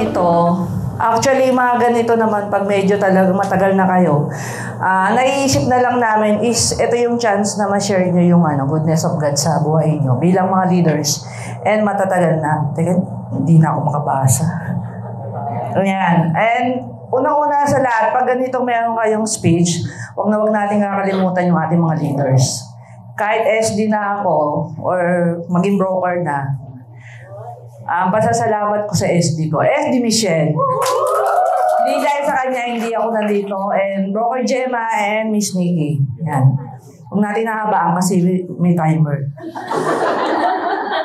ganito, actually, mga ganito naman, pag medyo talaga matagal na kayo, naiisip na lang namin is, ito yung chance na ma-share nyo yung goodness of God sa buhay nyo bilang mga leaders. And matatagal na. Teka, hindi na ako makabasa. Ayan. And unang-una sa lahat, pag ganito meron kayong speech, huwag natin kakalimutan yung ating mga leaders. Kahit SD na ako, or maging broker na, pasasalamat ko sa SD ko. SD Michelle. Hindi dahil sa kanya, hindi ako nandito. And Broker Gemma and Miss Nikki. Yan. Huwag natin nahabaan kasi may timer.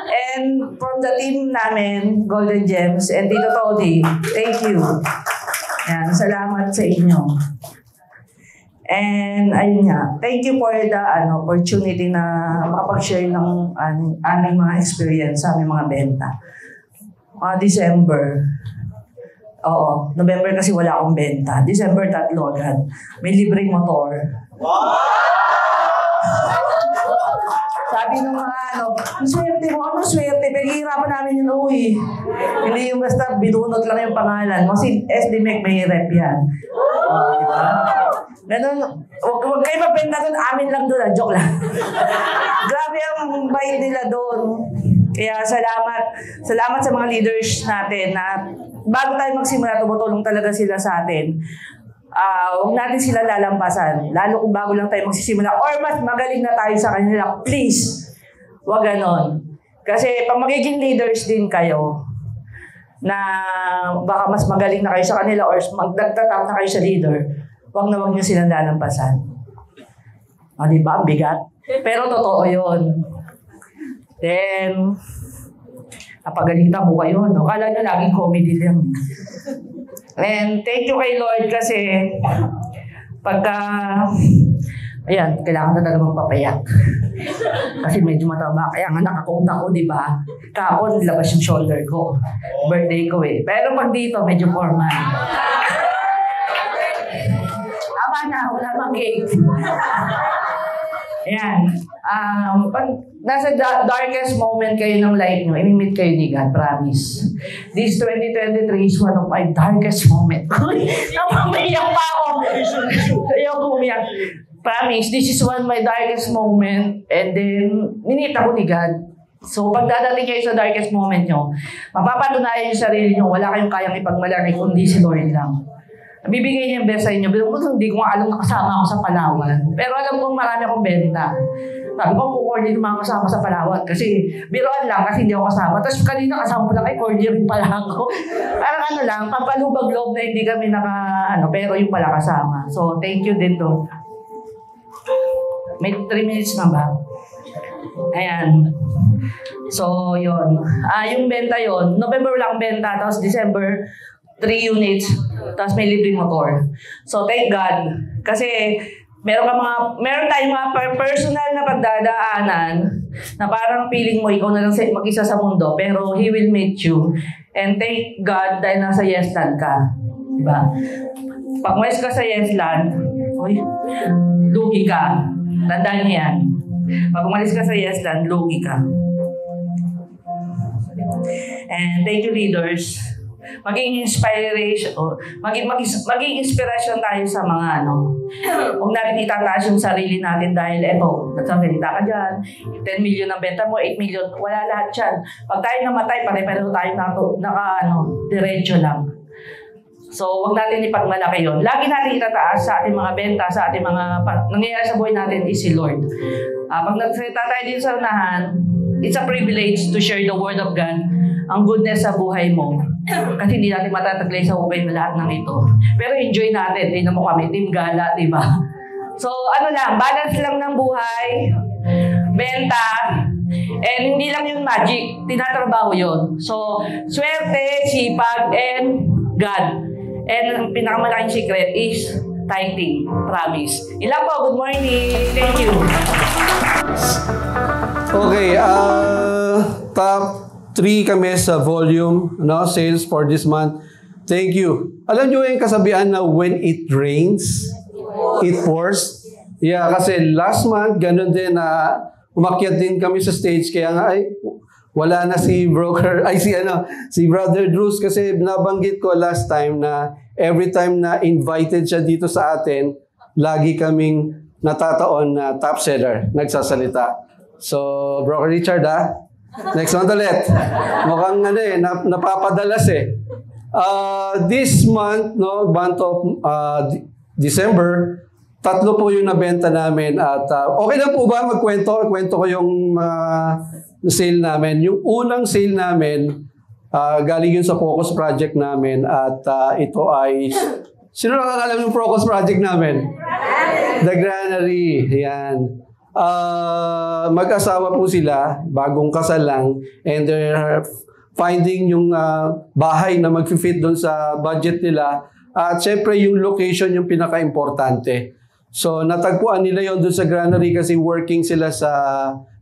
And from the team namin, Golden Gems, and Tito Todi, thank you. Yan, salamat sa inyo. And ayun nga, thank you for the opportunity na makapag-share ng aming mga experience sa aming mga benta. December. Oo, November kasi wala akong benta. December 3 agad. May libreng motor. Sabi nung mga swerte mo, ano swerte? Pinaghihirapan namin yun, uy. Hindi yung basta binunot lang yung pangalan. Kasi SDMEC may rep yan. Diba? Ganun, huwag kayo magbenta doon, amin lang doon, joke lang. Grabe ang bait nila doon. Kaya salamat sa mga leaders natin na bago tayo magsimula, tumutulong talaga sila sa atin. Huwag natin sila lalampasan. Lalo kung bago lang tayo magsisimula or mas magaling na tayo sa kanila, please, huwag ganon. Kasi pag magiging leaders din kayo, na baka mas magaling na kayo sa kanila or magdagtatap na kayo sa leader, huwag nyo silang lalampasan. Diba? Bigat. Pero totoo yun. Then, napagalitan mo kayo, no? Kala nyo laging comedy lang. And thank you kay Lord kasi pagka, ayan, kailangan na talaga magpapayak. Kasi medyo mataba. Kaya nga nakakot ako, di ba? Kaon, labas yung shoulder ko. Birthday ko eh. Pero pag dito, medyo formal. Tama na, wala mang cake. Ayan. Pag nasa darkest moment kayo ng life nyo, imimit kayo ni God, promise. This 2023 is one of my darkest moment. Napamiyak pa ako. Ayoko umiyak. Promise, this is one of my darkest moment. And then, ninita ko ni God. So, pag dadating kayo sa darkest moment nyo, mapapatunayan yung sarili nyo, wala kayong kayang ipagmalaki kundi si Lord lang. Bibigay niya yung best sa inyo. Pero hindi ko nga alam na kasama ako sa Palawan. Pero alam kong marami akong benta. Sabi ko, kukordi yung mga kasama sa Palawan. Kasi biroan lang kasi hindi ako kasama. Tapos kanina kasama ko lang kay cordi rin pala ako. Parang lang, pampalubag loob na hindi kami pero yung pala kasama. So, thank you din doon. May 3 minutes na ba? Ayan. So, yun. Yung benta yun. November wala akong benta. Tapos December, 3 units, tapos may libreng motor. So, thank God. Kasi, meron tayong mga personal na pagdadaanan na parang feeling mo, ikaw na lang mag-isa sa mundo, pero He will meet you. And thank God dahil nasa Yesland ka. Diba? Pag umalis ka sa Yesland, lugi ka. Tandaan niyo yan. Pag umalis ka sa Yesland, lugi ka. And thank you, leaders. Maging inspiration, maging inspirasyon tayo sa mga huwag natin itataas yung sarili natin dahil nagsasalita ka dyan, 10 million ang benta mo, 8 million, wala lahat yan. Pag tayo namatay, pare-pareho tayo diretso lang. So, huwag natin ipagmalaki yun. Lagi natin itataas sa ating mga benta, sa ating mga nangyayari sa buhay natin is si Lord. Pag nagsalita tayo din sa unahan, it's a privilege to share the Word of God, ang goodness sa buhay mo. Kasi hindi natin matataglay sa buhay na lahat ng ito. Pero enjoy natin. Tingnan mo kami, team gala, diba? So, balance lang ng buhay, benta, and hindi lang yung magic. Tinatrabaho yun. So, swerte, sipag, and God. And ang pinakamalaking secret is tithing. Promise. Ilan po, good morning. Thank you. Okay, top 3 kami sa volume, sales for this month. Thank you. Alam nyo yung kasabihan na when it rains, it pours? Yeah, kasi last month, ganun din na umakyat din kami sa stage. Kaya nga, wala na si si Brother Drews kasi nabanggit ko last time na every time na invited siya dito sa atin, lagi kaming natataon na top seller, nagsasalita. So, Brother Richard next month ulit. Mukhang napapadalas eh. This month, month of December, 3 po yung nabenta namin at okay lang po ba magkwento? Kwento ko yung sale namin. Yung unang sale namin, galing yun sa Focus Project namin at ito ay, sino nakakalam yung Focus Project namin? The Granary. Yan. Mag-asawa po sila, bagong kasal lang, and they're finding yung bahay na mag-fit doon sa budget nila. At syempre yung location yung pinaka-importante. So natagpuan nila yon doon sa Granary kasi working sila sa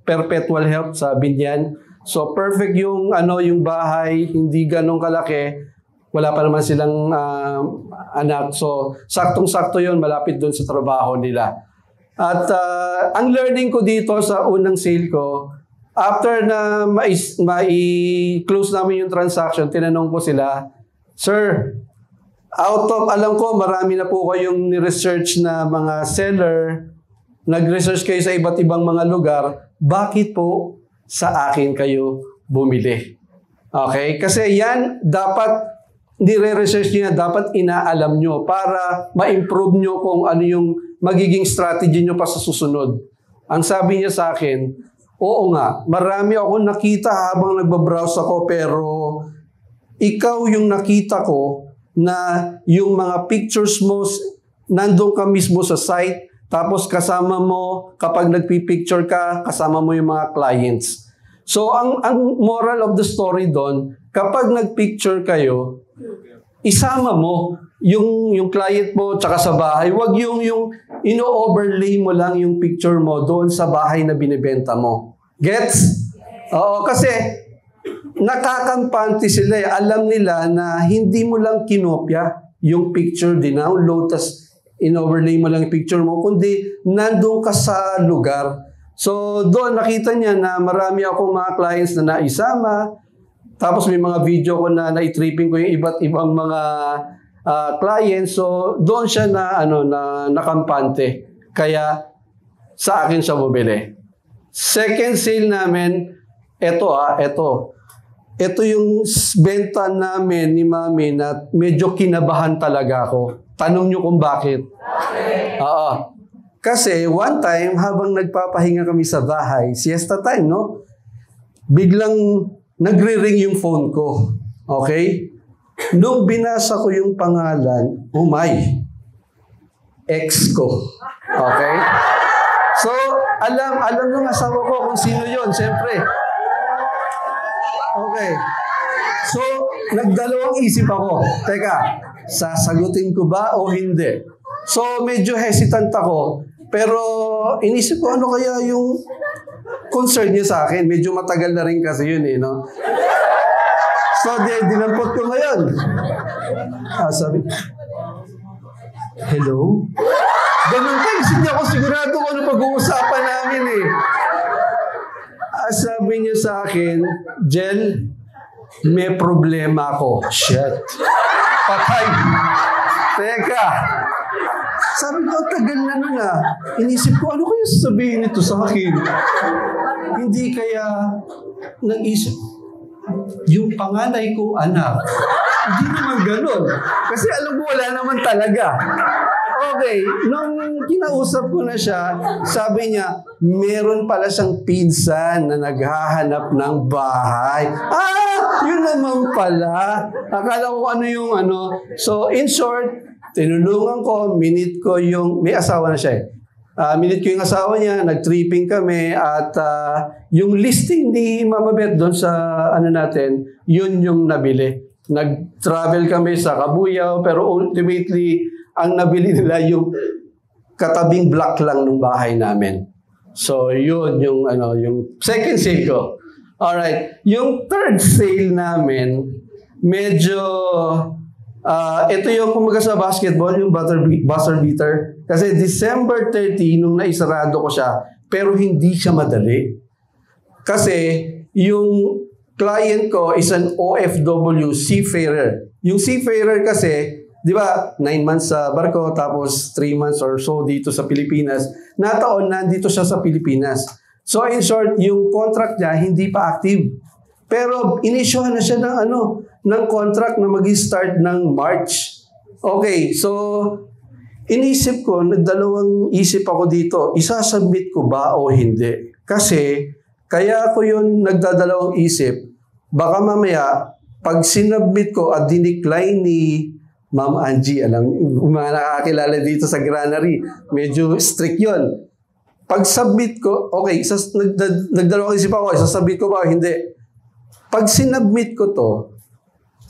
Perpetual Health sa Binyan. So perfect yung yung bahay, hindi ganong kalaki. Wala pa naman silang anak. So saktong-sakto yon, malapit doon sa trabaho nila. At ang learning ko dito sa unang sale ko, after na mai-close namin yung transaction, tinanong ko sila, "Sir, out of, alam ko marami na po kayong ni-research na mga seller, nag-research kayo sa iba't ibang mga lugar, bakit po sa akin kayo bumili?" Okay? Kasi yan, dapat nire-research nyo, dapat inaalam nyo para ma-improve nyo kung ano yung magiging strategy nyo pa sa susunod. Ang sabi niya sa akin, oo nga, marami akong nakita habang nagbabrowse ako, pero ikaw yung nakita ko na yung mga pictures mo, nandun ka mismo sa site, tapos kasama mo, kapag nagpipicture ka, kasama mo yung mga clients. So, ang moral of the story doon, kapag nagpicture kayo, isama mo yung client mo tsaka sa bahay. Huwag yung ino-overlay mo lang yung picture mo doon sa bahay na binibenta mo. Gets? Oo, kasi nakakampante sila eh. Alam nila na hindi mo lang kinopya yung picture, dinownload, tas in-overlay mo lang yung picture mo, kundi nandun ka sa lugar. So, doon nakita niya na marami akong mga clients na naisama. Tapos may mga video ko na naitripping ko yung iba't ibang mga clients. So, doon siya na nakampante. Kaya sa akin siya bumili. Second sale namin, ito yung benta namin ni Mami na medyo kinabahan talaga ako. Tanong nyo kung bakit. Oo. Kasi one time, habang nagpapahinga kami sa bahay, siesta time, no? Biglang nagre-ring yung phone ko. Okay? Nung binasa ko yung pangalan, ex ko. Okay? So, alam ng asawa ko kung sino yon, siyempre. Okay. So, nagdalawang isip ako. Teka, sasagutin ko ba o hindi? So, medyo hesitant ako. Pero, inisip ko ano kaya yung concern niya sa akin. Medyo matagal na rin kasi yun eh, no? So, dinampot ko ngayon. Sabi, hello? Ganun ka, isip niya ako sigurado kung ano pag-uusapan namin eh. Sabi niya sa akin, Jel, may problema ako. Shit. Patay. Teka. Sabi ko, tagal na nun ah. Inisip ko, ano kaya sasabihin nito sa akin? Hindi kaya nag-isip, yung panganay kong anak, hindi naman ganun. Kasi alam mo, wala naman talaga. Okay, nung kinausap ko na siya, sabi niya, meron pala siyang pinsan na naghahanap ng bahay. Yun naman pala. Akala ko ano yung ano. So, in short, tinulungan ko, minute ko yung, may asawa na siya eh. Minute ko yung asawa niya, nag-tripping kami, at yung listing ni Mama Beth doon sa ano natin, yun yung nabili. Nag-travel kami sa Cabuyao, pero ultimately, ang nabili nila yung katabing block lang ng bahay namin. So, yun yung yung second sale ko. Alright. Yung third sale namin, medyo ito yung kumaga sa basketball, yung buzzer beater. Kasi December 30, nung naisarado ko siya, pero hindi siya madali. Kasi yung client ko is an OFW seafarer. Yung seafarer kasi, di ba, 9 months sa barko, tapos 3 months or so dito sa Pilipinas. Nataon, nandito siya sa Pilipinas. So in short, yung contract niya hindi pa active. Pero inisyuhan na siya ng contract na mag-start ng March. Okay, so inisip ko, nagdalawang isip ako dito, isasubmit ko ba o hindi? Kasi, kaya ako yun nagdadalawang isip, baka mamaya, pag sinubmit ko at dinecline ni Ma'am Angie, alam, mga nakakilala dito sa granary, medyo strict yun. Pag submit ko, okay, nagdalawang isip ako, isasubmit ko ba o hindi? Pag sinubmit ko to,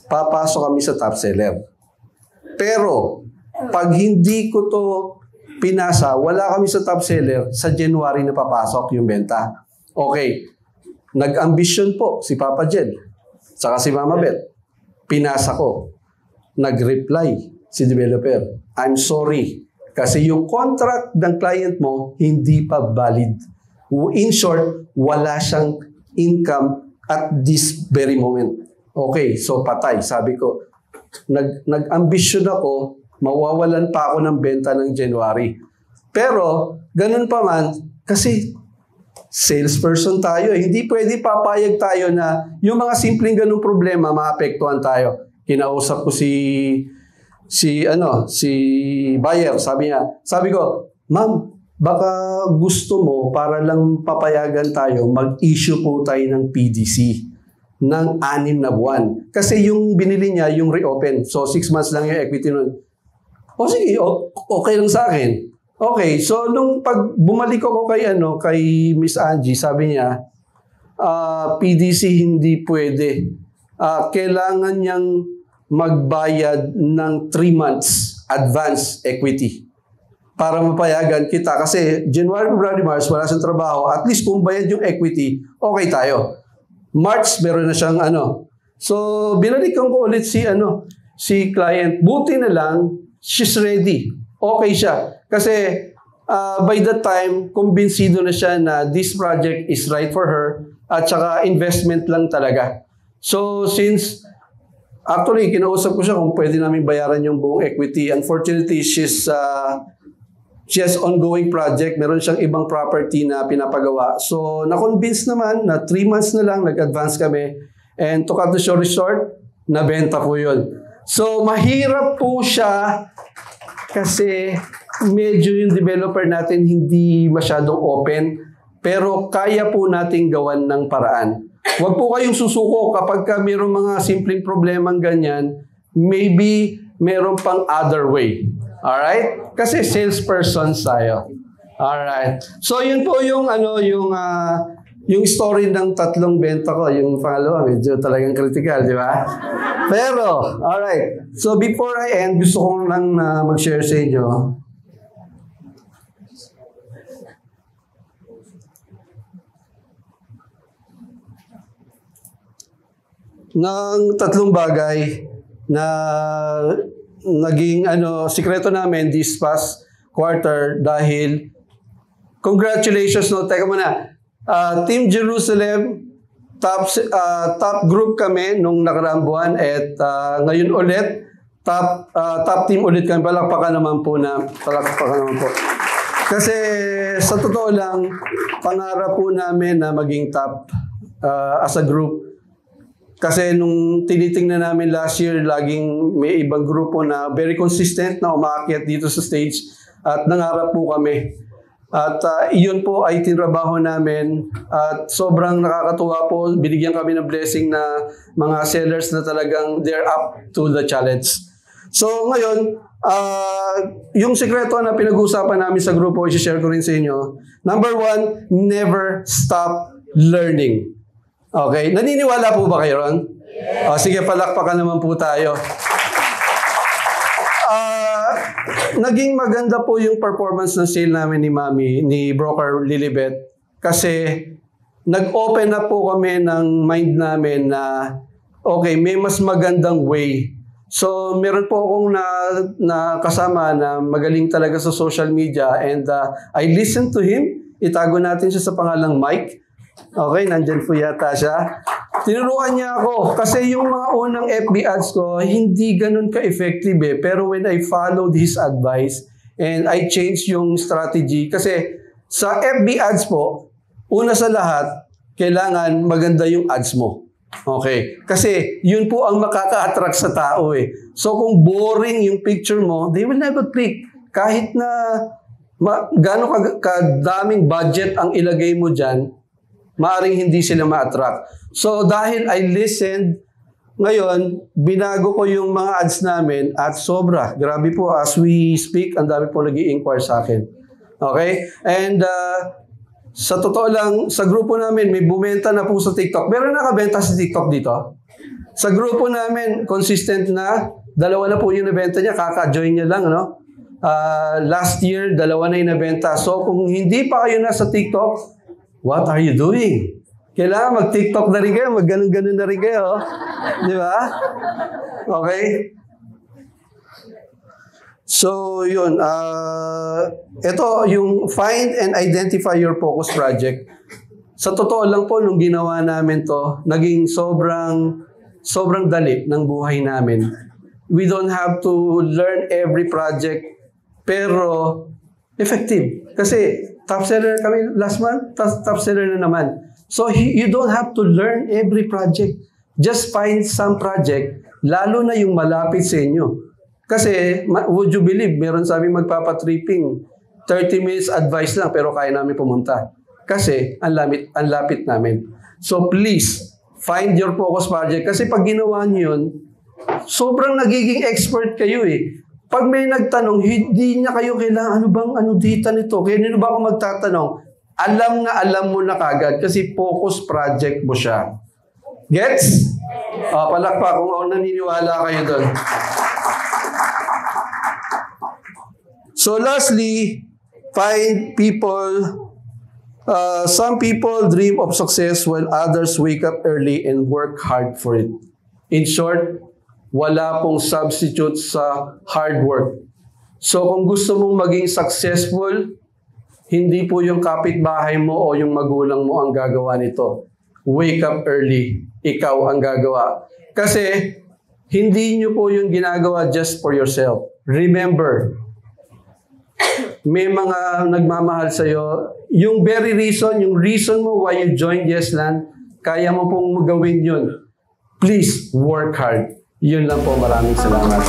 papasok kami sa top seller. Pero, pag hindi ko to pinasa, wala kami sa top seller, sa January na papasok yung benta. Okay, nag-ambisyon po si Papa Jed, saka si Mama Beth. Pinasa ko. Nag-reply si developer, I'm sorry, kasi yung contract ng client mo, hindi pa valid. In short, wala siyang income at this very moment. Okay, so patay. Sabi ko, nag-ambisyon ako, mawawalan pa ako ng benta ng January. Pero, ganun pa man, kasi salesperson tayo. Hindi pwede papayag tayo na yung mga simpleng ganung problema, maapektuhan tayo. Kinausap ko si buyer. Sabi ko, ma'am, baka gusto mo, para lang papayagan tayo, mag-issue po tayo ng PDC ng 6 na buwan. Kasi yung binili niya, yung reopen. So, 6 months lang yung equity nun. O sige, okay lang sa akin. Okay, so nung pag bumalik ako kay Miss Angie, sabi niya, PDC hindi pwede. Kailangan niyang magbayad ng 3 months advance equity para mapayagan kita. Kasi January, February, March, wala siyang trabaho. At least kung bayad yung equity, okay tayo. March, meron na siyang So, binalikan ko ulit si client. Buti na lang, she's ready. Okay siya. Kasi by that time, kumbinsido na siya na this project is right for her at saka investment lang talaga. So, since actually, kinausap ko siya kung pwede namin bayaran yung buong equity. Unfortunately, she has ongoing project. Meron siyang ibang property na pinapagawa. So, na-convince naman na 3 months na lang, nag-advance kami. And to cut the short, nabenta po yun. So, mahirap po siya kasi medyo yung developer natin hindi masyadong open. Pero kaya po nating gawan ng paraan. Huwag po kayong susuko kapag mayroong mga simpleng problemang ganyan. Maybe meron pang other way. Alright? Kasi salesperson tayo. Alright. So, yun po yung yung story ng 3 benta ko. Yung pangalawa, medyo talagang critical, di ba? Pero, alright. So, before I end, gusto ko lang mag-share sa inyo. Ng 3 bagay na naging sikreto namin this past quarter dahil congratulations, teka muna. Team Jerusalem, top group kami nung nakaraang buwan at ngayon ulit, top team ulit kami. Palakpakan naman po. Kasi sa totoo lang, pangarap po namin na maging top as a group. Kasi nung tinitingnan namin last year, laging may ibang grupo na very consistent na umaakyat dito sa stage at nangarap po kami. At iyon po ay tinrabaho namin at sobrang nakakatuwa po. Binigyan kami ng blessing na mga sellers na talagang they're up to the challenge. So ngayon, yung sekreto na pinag-uusapan namin sa grupo, i-share ko rin sa inyo. Number 1, never stop learning. Okay, naniniwala po ba kayo ron? Yeah. Sige, palakpakan naman po tayo. Naging maganda po yung performance ng sale namin ni Broker Lilibet kasi nag-open up po kami ng mind namin na okay, may mas magandang way. So, meron po akong na kasama na magaling talaga sa social media and I listened to him. Itago natin siya sa pangalang Mike. Okay, nandyan po yata siya. Tinuruan niya ako. Kasi yung mga unang FB ads ko, hindi ganun ka-effective eh. Pero when I followed his advice and I changed yung strategy, kasi sa FB ads po, una sa lahat, kailangan maganda yung ads mo. Okay? Kasi yun po ang makaka-attract sa tao eh. So kung boring yung picture mo, they will never click. Kahit na gano'ng kadaming budget ang ilagay mo dyan, maaring hindi sila ma-attract. So dahil I listened, ngayon, binago ko yung mga ads namin at sobra. Grabe po, as we speak, ang dami po nag-i-inquire sa akin. Okay? And sa totoo lang, sa grupo namin, may bumenta na po sa TikTok. Meron nakabenta sa TikTok dito? Sa grupo namin, consistent na, 2 na po yung nabenta niya, kaka-join niya lang, no? Last year, 2 na yung nabenta. So, kung hindi pa kayo nasa TikTok, what are you doing? Kailangan mag-TikTok na rin kayo, mag-ganun-ganun na rin kayo. Di ba? Okay? So, yun. Ito, yung find and identify your focus project. Sa totoo lang po, nung ginawa namin to, naging sobrang dali ng buhay namin. We don't have to learn every project, pero effective. Kasi top seller kami last month, top seller na naman. So, you don't have to learn every project. Just find some project, lalo na yung malapit sa inyo. Kasi, would you believe, meron sa amin magpapatripping, 30 minutes advice lang, pero kaya namin pumunta. Kasi, ang lapit namin. So, please, find your focus project. Kasi pag ginawa niyo yun, sobrang nagiging expert kayo eh. Pag may nagtanong, hindi niya kayo kailangan, ano data nito? Kaya nino ba ako magtatanong? Alam mo na kagad kasi focus project mo siya. Gets? Palakpak kung naniniwala kayo doon. So lastly, find people. Some people dream of success while others wake up early and work hard for it. In short, wala pong substitute sa hard work. So kung gusto mong maging successful, hindi po yung kapitbahay mo o yung magulang mo ang gagawa nito. Wake up early. Ikaw ang gagawa. Kasi hindi nyo po yung ginagawa just for yourself. Remember, may mga nagmamahal sa'yo. Yung very reason, yung reason mo why you joined Yesland, kaya mo pong gawin yun. Please, work hard. Yun lang po. Maraming salamat.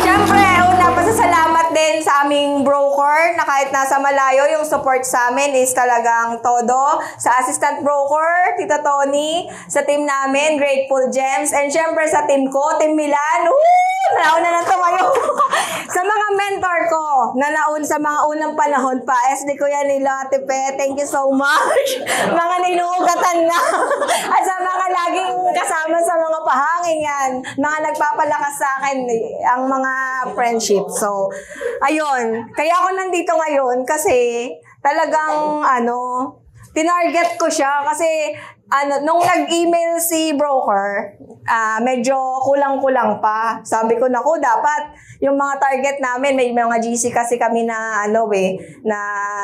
Siyempre, una, pasasalamat din sa aming broker na kahit nasa malayo, yung support sa amin is talagang todo. Sa assistant broker, Tita Tony, sa team namin, Grateful Gems, and siyempre sa team ko, Team Milan. Nauna na tumayo. Sa mga mentor ko, na naun sa mga unang panahon pa, SD ko yan nila, Tepe, thank you so much. Mga ninuugatan na. At sa mga laging kasama sa mga pahangin yan, mga nagpapalakas sa akin, ang mga friendship. So, ayun. Kaya ako nandito ngayon kasi talagang, tinarget ko siya kasi nung nag-email si broker, medyo kulang-kulang pa. Sabi ko, naku, dapat yung mga target namin, may mga GC kasi kami na na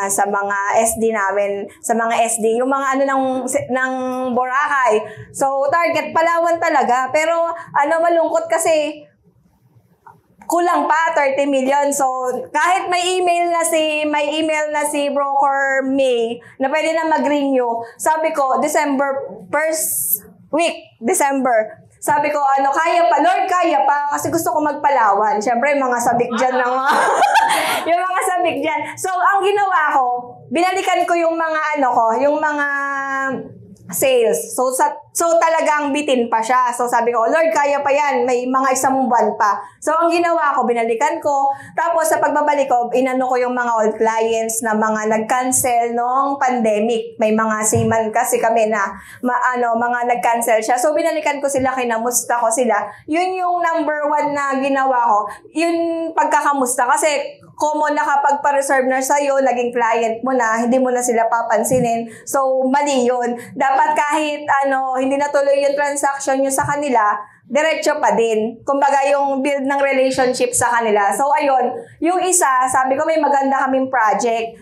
sa mga SD namin, sa mga SD, yung mga ng Boracay. So, target Palawan talaga. Pero, malungkot kasi, kulang pa 30 million. So kahit may email na si broker May na pwede na mag-renew. Sabi ko December first week, December. Sabi ko kaya pa, Lord, kaya pa kasi gusto ko magpalawan. Syempre mga sabik diyan ng mga yung mga sabik diyan. So ang ginawa ko, binalikan ko yung mga yung mga sales. So talagang bitin pa siya. So sabi ko, Lord, kaya pa yan. May mga 1 buwan pa. So ang ginawa ko, binalikan ko. Tapos sa pagbabalik ko, inano ko yung mga old clients na mga nag-cancel nung pandemic. May mga seaman kasi kami na mga nag-cancel siya. So binalikan ko sila, kinamusta ko sila. Yun yung number 1 na ginawa ko. Yun pagkakamusta. Kasi common na kapag pa-reserve na sa'yo, naging client mo na, hindi mo na sila papansinin. So, mali yun. Dapat kahit hindi natuloy yung transaction nyo sa kanila, diretso pa din. Kumbaga, yung build ng relationship sa kanila. So, ayun. Yung isa, sabi ko may maganda kaming project.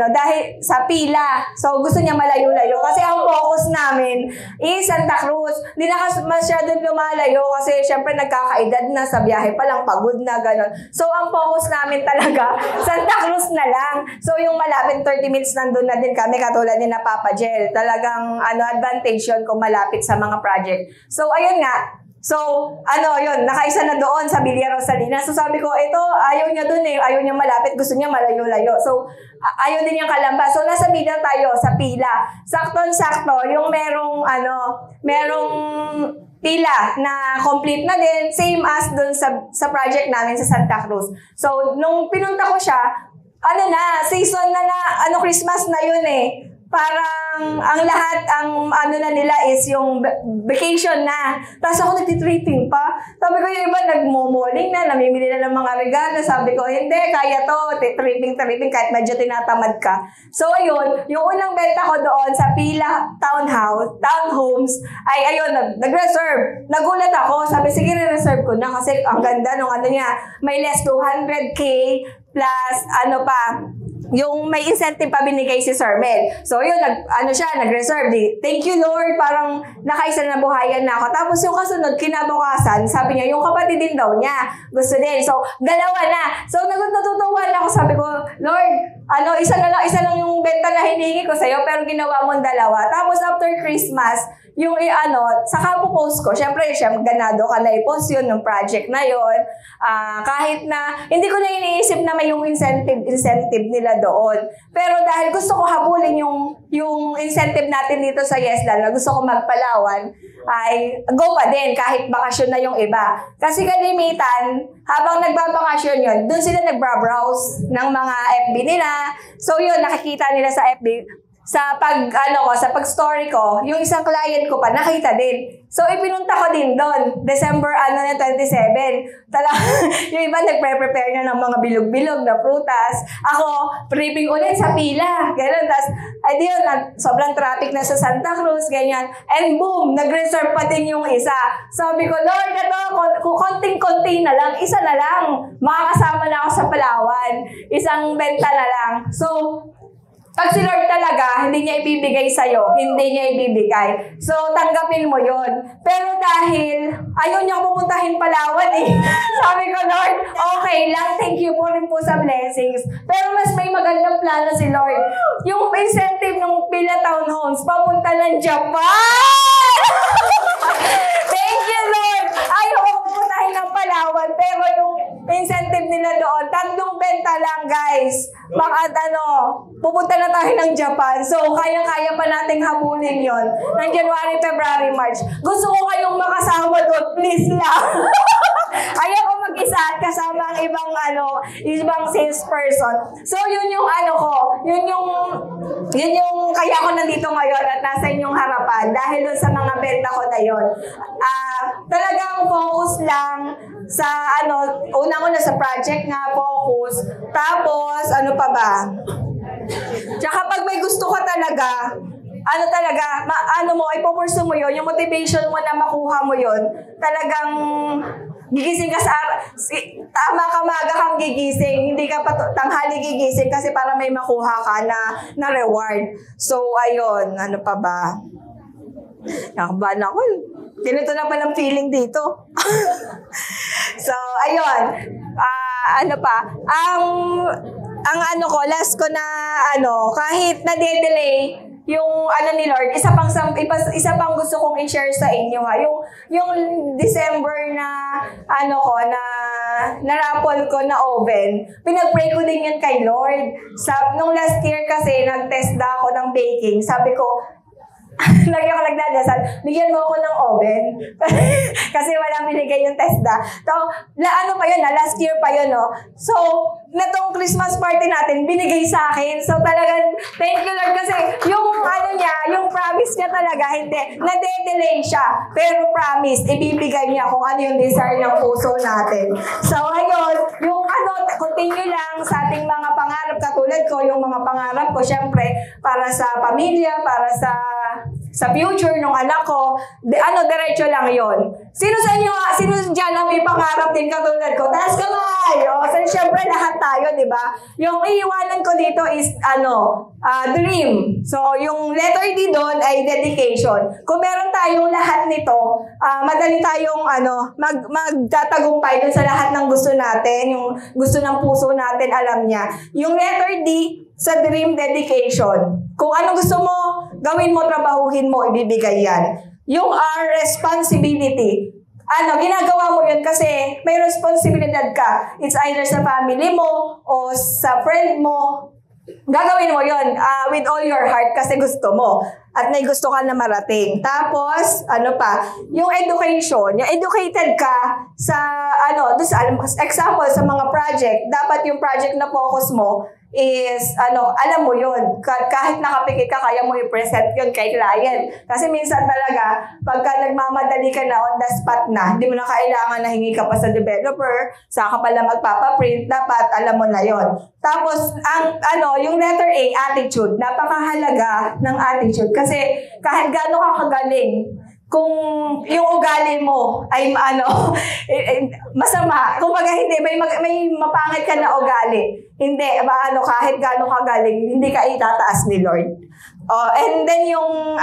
dahil sa pila. So gusto niya malayo-layo kasi ang focus namin is Santa Cruz. Hindi na masyadong lumalayo kasi syempre nagkakaedad na, sa biyahe pa lang pagod na gano'n. So ang focus namin talaga Santa Cruz na lang. So yung malapit 30 minutes nandun na din kami, katulad ni na Papa Jel. Talagang advantage yun kung malapit sa mga project. So ayun nga. So, yun, nakaisa na doon sa Villa Rosalina. So, sabi ko, ito, ayaw niya doon eh. Ayaw niya malapit, gusto niya malayo-layo. So, ayaw din niyang kalamba. So, nasa middle tayo, sa pila. Sakto-sakto, yung merong pila na complete na din, same as doon sa project namin sa Santa Cruz. So, nung pinunta ko siya, season na Christmas na yun eh. Parang ang lahat, na nila is yung vacation na. Tapos ako nagtitripping pa. Sabi ko yung iba nagmomoling na, namimili na ng mga regalo. Sabi ko, hindi, kaya to, tripping kahit medyo tinatamad ka. So ayun, yung unang benta ko doon sa Pila Townhomes, ay ayun, nag-reserve. Nagulat ako, sabi, sige, reserve ko na kasi ang ganda nung niya, may less 200K plus yung may incentive pa binigay si Sir Mel. So yun, nag-reserve. Thank you Lord, parang nakaisa na buhayan na ako. Tapos yung kasunod, kinabukasan, sabi niya, yung kapatid din daw niya, gusto din. So, dalawa na. So, natutuwa na ako, sabi ko, Lord, isa lang yung benta na hiningi ko sa'yo, pero ginawa mong dalawa. Tapos after Christmas, yung saka po post ko, syempre, ganado ka na i-post yun, yung project na yun. Kahit na, hindi ko na iniisip na may yung incentive nila doon. Pero dahil gusto ko habulin yung incentive natin dito sa YesLand, na gusto ko magpalawan, ay go pa din kahit bakasyon na yung iba. Kasi kalimitan, habang nagbabakasyon yun, doon sila nagbabrowse ng mga FB nila. So yun, nakikita nila sa FB. Sa pag-story ko, yung isang client ko pa, nakita din. So, ipinunta ko din doon. December 27. Yung iba nagpre-prepare na ng mga bilog-bilog na prutas. Ako, prepping ulit sa pila. Ganun. Tapos, sobrang traffic na sa Santa Cruz, ganyan. And boom, nag-reserve pa din yung isa. Sabi ko, Lord, konting-konti na lang. Isa na lang. Makakasama na ako sa Palawan. Isang benta na lang. So, pag si Lord talaga, hindi niya ibibigay sa'yo, hindi niya ibibigay. So, tanggapin mo yon. Pero dahil ayaw niya pupuntahin Palawan eh. Sabi ko, Lord, okay lang, thank you po rin po sa blessings. Pero mas may magandang plano si Lord. Yung incentive ng Pila Townhomes, papunta ng Japan! Thank you, Lord! Ayaw ko pupuntahin ng Palawan, pero yung incentive nila doon, 3 benta lang, guys. Pupunta na tayo ng Japan. So, kaya-kaya pa nating habulin yon ng January, February, March. Gusto ko kayong makasama doon, please lang. Ayaw ko mag-isa at kasama ang ibang salesperson. So, yun yung yun yung kaya ko nandito ngayon at nasa inyong harapan dahil doon sa mga benta ko na yun. Talagang focus lang sa una sa project nga, focus. Tapos, pa ba? Tsaka pag may gusto ka talaga, ipopursue mo yun, yung motivation mo na makuha mo yun, talagang gigising ka tama ka maga kang gigising, hindi ka pa tanghali gigising kasi para may makuha ka na reward. So, ayun, pa ba? Nakabahan ako. Ganito na palang feeling dito. So, ayun. Last ko na, kahit na-delay yung ni Lord, isa pang gusto kong i-share sa inyo ha. Yung December na na-raffle ko na oven, pinag-pray ko din yan kay Lord. Nung last year kasi, nag-test na ako ng baking. Sabi ko, lagi ako nagdadasal, bigyan mo ako ng oven. Kasi walang binigay yung TESDA. So, last year pa yun, no? So, natong Christmas party natin, binigay sa akin. So, talagang, thank you Lord, kasi yung promise niya talaga, hindi, na-delay siya. Pero promise, ibibigay niya kung ano yung desire ng puso natin. So, ayun, yung continue lang sa ating mga pangarap, katulad ko, yung mga pangarap ko, syempre, para sa pamilya, para sa future ng anak ko, diretso lang yon. Sino dyan na may pangarap din katulad ko? Taas ka man! buhay. So, syempre, lahat tayo, di ba? Yung iiwanan ko dito is, dream. So, yung letter D doon ay dedication. Kung meron tayong lahat nito, madali tayong, magtatagumpay dun sa lahat ng gusto natin, yung gusto ng puso natin, alam niya. Yung letter D, sa dream dedication. Kung ano gusto mo, gawin mo, trabahuhin mo, ibibigay yan. Yung responsibility, ginagawa mo yun kasi may responsibilidad ka. It's either sa family mo o sa friend mo. Gagawin mo yun with all your heart kasi gusto mo. At may gusto ka na marating. Tapos, yung education. Yung educated ka sa, example, sa mga project. Dapat yung project na focus mo is, alam mo yun. Kahit nakapikit ka, kaya mo i-present yun kay client. Kasi minsan talaga, pagka nagmamadali ka na on the spot na, hindi mo na kailangan na hingi ka pa sa developer, saka pala magpapaprint, dapat alam mo na yun. Tapos, yung letter A, attitude. Napakahalaga ng attitude. Kasi kahit gaano ka kagaling, kung yung ugali mo ay masama, kumbaga hindi, may mapangit ka na ugali, hindi, kahit gaano kagaling, hindi ka itataas ni Lord. And then yung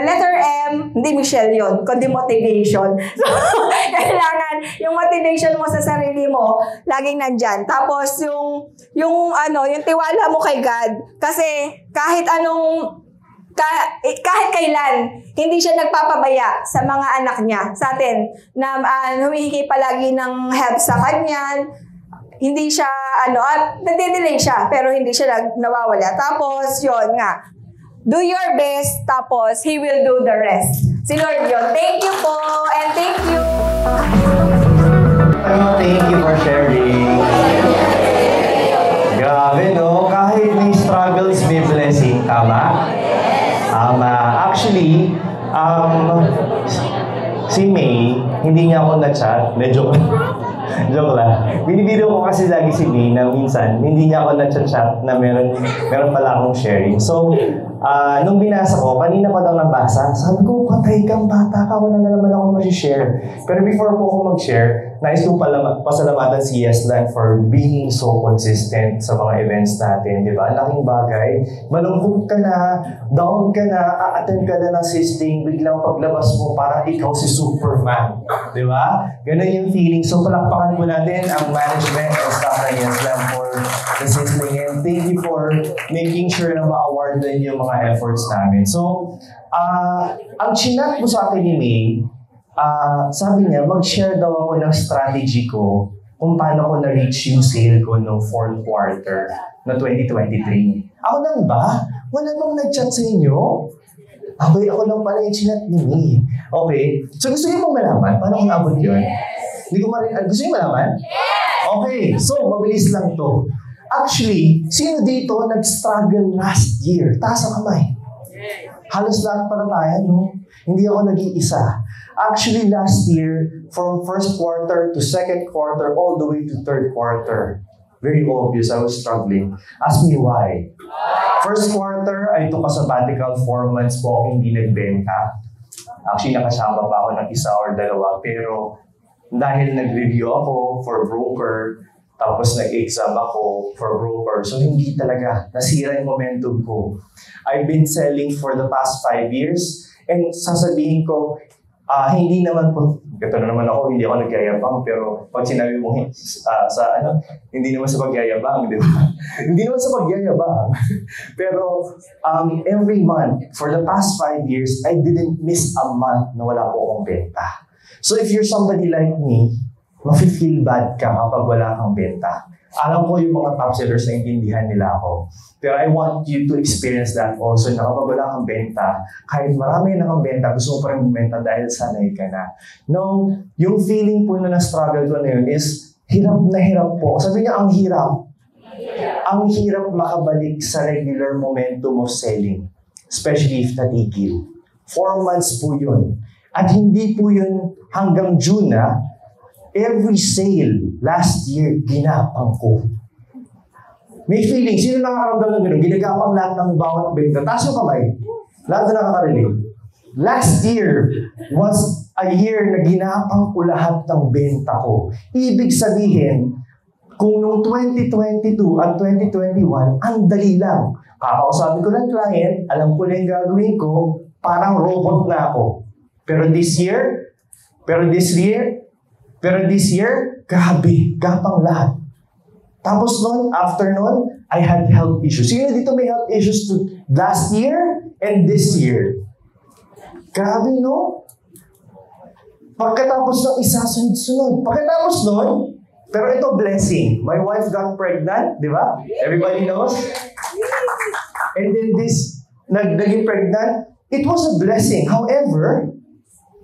letter M, hindi Michelle yun, kundi motivation. So, kailangan yung motivation mo sa sarili mo, laging nandyan. Tapos yung tiwala mo kay God, kasi kahit kailan, hindi siya nagpapabaya sa mga anak niya, sa atin, na humihingi palagi ng help sa kanya. Hindi siya, nagde-delay siya, pero hindi siya nawawala. Tapos, yun nga, do your best, tapos He will do the rest. Si Lord yun. Thank you po, and thank you. Thank you for sharing. Grabe, no? Kahit may struggles, may blessing. Tama? Actually, si May, hindi niya ako na-chat. Medyo, joke lang. Binibiro ko kasi lagi si May na minsan, hindi niya ako na-chat na meron pala akong sharing. So, nung binasa ko, kanina ko daw nabasa, sabi ko, patay kang bata ka, wala na naman akong ma-share. Pero before po ako mag-share, nais ko pasalamatan si Yeslan for being so consistent sa mga events natin, di ba? Laking bagay. Malungkot ka na, down ka na, a-attend ka na ng sisting, biglang paglabas mo, parang ikaw si Superman. Di ba? Ganun yung feeling. So, palakpakan po natin ang management and staff ng Yeslan for the sisting. And thank you for making sure na ma-award din yung mga efforts namin. So, ang chinat mo sa akin ni May, sabi niya, mag-share daw ako ng strategy ko kung paano ko na-reach yung sale ko noong 4th quarter na 2023. Ako lang ba? Wala bang nag-chat sa inyo? Okay, ako lang pala yung chinat ni May. Okay, so gusto niyo mong malaman? Paano ko naabot yun? Hindi ko gusto niyo malaman? Okay, so mabilis lang to. Actually, sino dito nag-struggle last year? Taas ang kamay. Halos lahat pala tayo, no? Hindi ako nag-iisa. Actually, last year, from 1st quarter to 2nd quarter, all the way to 3rd quarter, very obvious, I was struggling. Ask me why. 1st quarter, I took a sabbatical, 4 months po akong hindi nagbenta. Actually, nakasama pa ako ng 1 or 2, pero dahil nag-review ako for broker, tapos nag-exam ako for broker, so hindi talaga, nasira yung momentum ko. I've been selling for the past 5 years, and sasabihin ko, hindi naman po, ito na naman ako, hindi ako nagyayabang, pero pag sinabi mo hindi naman sa pagyayabang, di ba? Hindi naman sa pagyayabang. Pero every month, for the past 5 years, I didn't miss a month na wala po akong benta. So if you're somebody like me, mafe-feel bad ka kapag wala kang benta. Alam ko yung mga top sellers na intindihan nila ako. Pero I want you to experience that also na kapag wala kang benta, kahit marami na kang benta, gusto mo pa rin bumenta dahil sanay ka na. No, yung feeling po na na-struggle ko na yun is hirap na hirap po. Sabi niya, ang hirap. Ang hirap makabalik sa regular momentum of selling. Especially if natigil. 4 months po yun. At hindi po yun hanggang June na, every sale last year, ginapang ko. May feeling, sino nakakaramdam ng gano'n? Ginagapang lahat ng bawat benta. Taas yung kamay. Lahat na nakaka-relate. Last year was a year na ginapang ko lahat ng benta ko. Ibig sabihin, kung noong 2022 at 2021, ang dali lang. Kakausapin ko ng client, alam ko na yung gagawin ko, parang robot na ako. Pero this year, grabe, gapang lahat. Tapos noon, after noon, I had health issues. Sino dito may health issues to last year and this year? Grabe, no? Pagkatapos ng isa, sunod-sunod. Pagkatapos noon, pero ito blessing. My wife got pregnant, di ba? Everybody knows? And then this, naging pregnant, it was a blessing. However,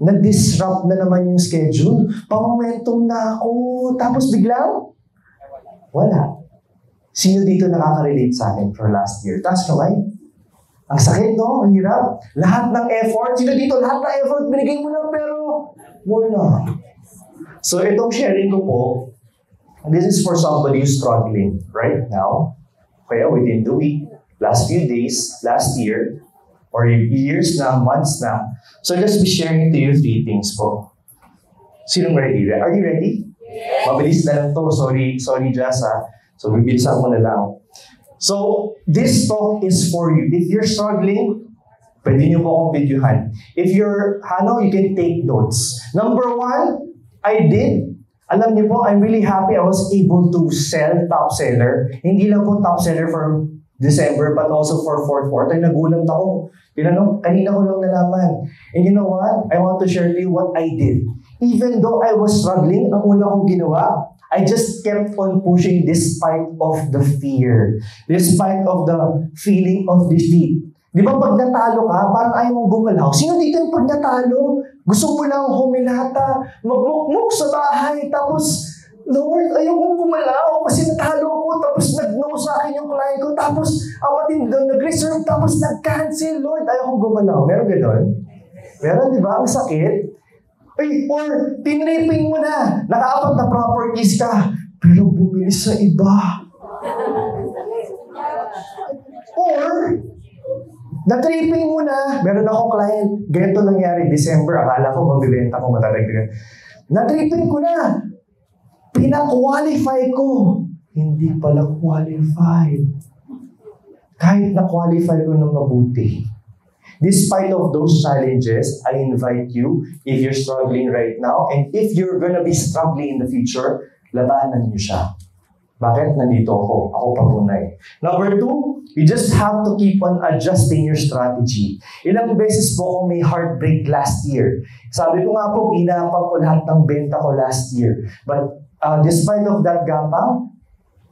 nag-disrupt na naman yung schedule. Pa-momentum na ako. Tapos biglang, wala. Sino dito nakaka-relate sa akin for last year? Taas kamay. Ang sakit, no? Ang hirap. Lahat ng effort. Sino dito? Lahat ng effort. Binigay mo lang pero wala. So itong sharing ko po, this is for somebody who's struggling right now. Kaya within the week, last few days, last year, or years na, months na. So let's be sharing to you 3 things po. Sinong ready? Are you ready? Mabilis na lang to. Sorry Jazz ha. So bibilisan ko na lang. So this talk is for you. If you're struggling, pwede nyo po akong videohan. If you're, you can take notes. Number 1, I did. Alam niyo po, I'm really happy I was able to sell top seller. Hindi lang po top seller for December, but also for fourth quarter. Nagulat ako. Kanina ko lang nalaman. And you know what? I want to share to you what I did. Even though I was struggling, ang una kong ginawa, I just kept on pushing despite of the fear. Despite of the feeling of defeat. Di ba pag natalo ka, parang ayaw mong gumalaw. Sino dito yung pag natalo? Gusto mo lang humilata, magmukmuk sa bahay, tapos, Lord, ayaw mong gumalaw kasi natalo ko, tapos nag-no sa akin yung client ko, tapos ang matindi doon, nag-reserve, tapos nag-cancel. Lord, ayaw kong gumalaw. Meron gano'n? Meron, di ba? Ang sakit. Or, tinripping mo na, nakaapat na properties ka, pero bumili sa iba. Or, na-tripping mo na, meron akong client, ganito nangyari, December, akala ko magbibenta ko, matatagdagan. Na-tripping ko na, pina-qualify ko, hindi pala qualified. Kahit na-qualify ko ng mabuti. Despite of those challenges, I invite you, if you're struggling right now, and if you're gonna be struggling in the future, labanan niyo siya. Bakit? Nandito ako. Ako patunay. Number 2, you just have to keep on adjusting your strategy. Ilang beses po ako may heartbreak last year. Sabi ko nga po, ginapang ko lahat ng benta ko last year. But despite of that gapang,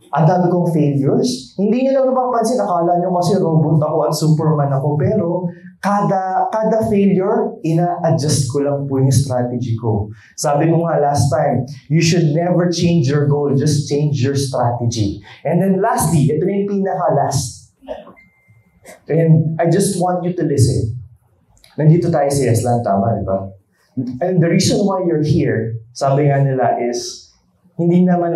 ang dami kong failures. Hindi niyo lang napapansin, akala niyo kasi robot ako at Superman ako. Pero kada failure, ina-adjust ko lang po yung strategy ko. Sabi ko nga last time, you should never change your goal, just change your strategy. And then lastly, ito yung pinaka-last. And I just want you to listen. Nandito tayo sa Yeslan, tama, di ba? And the reason why you're here, sabi nga nila is, hindi naman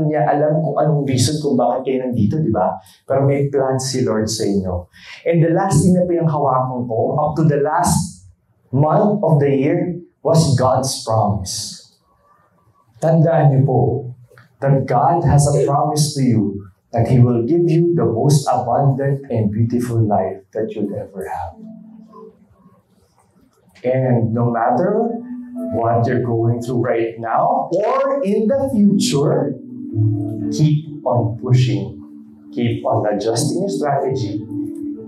niya alam kung anong reason kung bakit kayo nandito, di ba? Pero may plan si Lord sa inyo. And the last thing na pinanghawakan ko, up to the last month of the year, was God's promise. Tandaan niyo po, that God has a promise to you that He will give you the most abundant and beautiful life that you'll ever have. And no matter what you're going through right now or in the future, keep on pushing, keep on adjusting your strategy,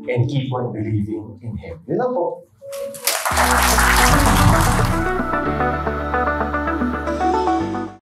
and keep on believing in Him. Yun lang po.